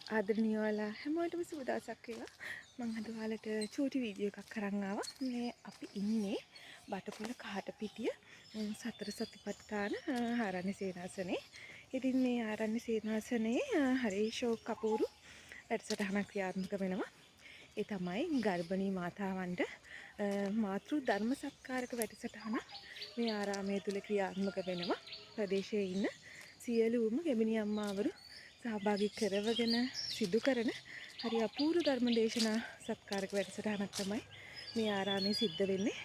ආදරණීය ඔයාලා හැමෝටම සුබ දවසක් වේවා. මම අද ඔයාලට චූටි වීඩියෝ එකක් අරන් ආවා. මේ අපි ඉන්නේ බටපොළ කාටපිටිය සතර සතිපට්ඨාන ආරණ්‍ය සේනාසනේ. ඉතින් මේ ආරණ්‍ය සේනාසනේ හරිෂෝක් කපූරු වැඩසටහනක් ක්‍රියාත්මක වෙනවා. ඒ තමයි ගර්භණී මාතාවන්ට මාතෘ ධර්ම සත්කාරක වැඩසටහන මේ ආරාමයේ තුල ක්‍රියාත්මක වෙනවා. ප්‍රදේශයේ ඉන්න සියලුම ගැමිණී අම්මාවරු සහභාගී කරවගෙන සිදු කරන හරි අපූර්ව ධර්ම දේශනා සත්කාරක වැඩසටහනක් තමයි මේ ආරාමයේ සිද්ධ වෙන්නේ.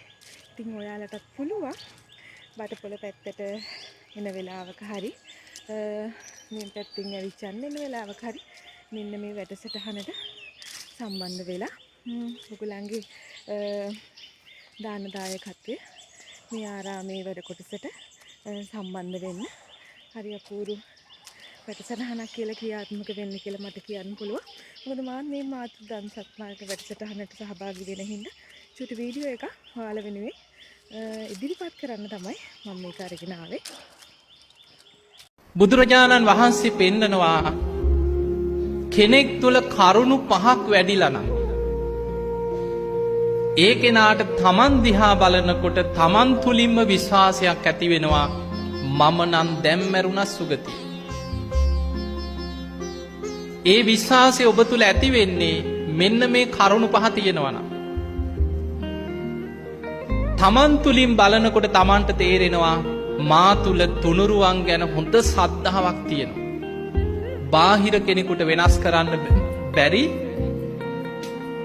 ඉතින් ඔයාලටත් පුළුවන් බටපොළ පැත්තට එන වෙලාවක හරි මේ පැත්තෙන් ඇවිස්සන්න එන වෙලාවක හරි මෙන්න මේ වැඩසටහනට සම්බන්ධ වෙලා ඔයගොල්ලන්ගේ දාන දායකත්වය මේ ආරාමයේ වැඩ කොටසට සම්බන්ධ වෙන්න හරි අපූර්ව වැඩසටහනක් කියලා ක්‍රියාත්මක වෙන්න කියලා මට කියන්න පුළුවන්. මොකද මම මේ මාතෘ ධර්ම සත්කාරක වැඩසටහනට සහභාගී වෙන හින්දා චුටි වීඩියෝ එකක් ඔයාලා වෙනුවෙන් ඉදිරිපත් කරන්න තමයි මම මේක අරගෙන ආවේ. බුදුරජාණන් වහන්සේ පෙන්නනවා කෙනෙක් තුල කරුණු පහක් වැඩිලා නම් ඒ කෙනාට තමන් දිහා බලනකොට තමන් තුලින්ම විශ්වාසයක් ඇති වෙනවා මම නම් දැන් මැරුණා සුගතිය. ඒ විශ්වාසය ඔබ තුල ඇති වෙන්නේ මෙන්න මේ කරුණු පහ තියෙනවා නම් තමන් තුලින් බලනකොට තමන්ට තේරෙනවා මා තුල තුනුරුවන් ගැන හොඳ ශ්‍රද්ධාවක් තියෙනවා. බාහිර කෙනෙකුට වෙනස් කරන්න බැරි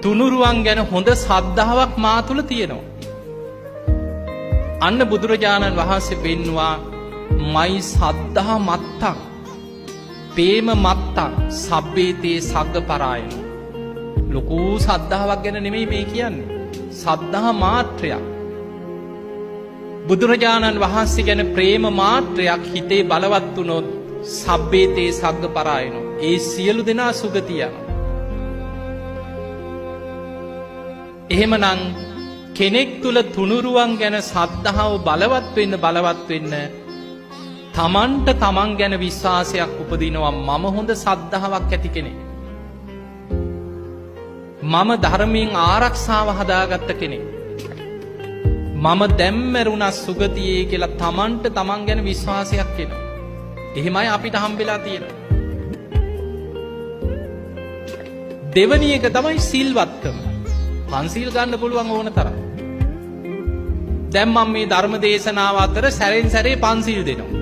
තුනුරුවන් ගැන හොඳ ශ්‍රද්ධාවක් මා තුල තියෙනවා. අන්න බුදුරජාණන් වහන්සේ පෙන්නවා මයි සද්ධා මත්තං පේම මත්තං සබ්බේතේ සග්ග පරායන. ලොකු සද්ධාවක් ගැන නෙමෙයි මේ කියන්නේ. සද්ධා මාත්‍රයක්. බුදුරජාණන් වහන්සේ ගැන ප්‍රේම මාත්‍රයක් හිතේ බලවත් වුණොත් සබ්බේතේ සග්ග පරායන. ඒ සියලු දෙනා සුගතිය යනවා. එහෙමනම් කෙනෙක් තුල තුනුරුවන් ගැන සද්ධාව බලවත් වෙන්න තමන්ට තමන් ගැන විශ්වාසයක් උපදිනවා මම හොඳ සද්ධාාවක් ඇති කෙනෙක්. මම ධර්මයෙන් ආරක්ෂාව හදාගත්ත කෙනෙක්. මම දැම්මැරුණා සුගතියේ කියලා තමන්ට තමන් ගැන විශ්වාසයක් එනවා. එහෙමයි අපිට හම්බෙලා තියෙනවා. දෙවැනි එක තමයි සිල්වත්කම. පන්සිල් ගන්න පුළුවන් ඕන තරම්. දැන් මම මේ ධර්ම දේශනාව අතර සැරෙන් සැරේ පන්සිල් දෙනවා.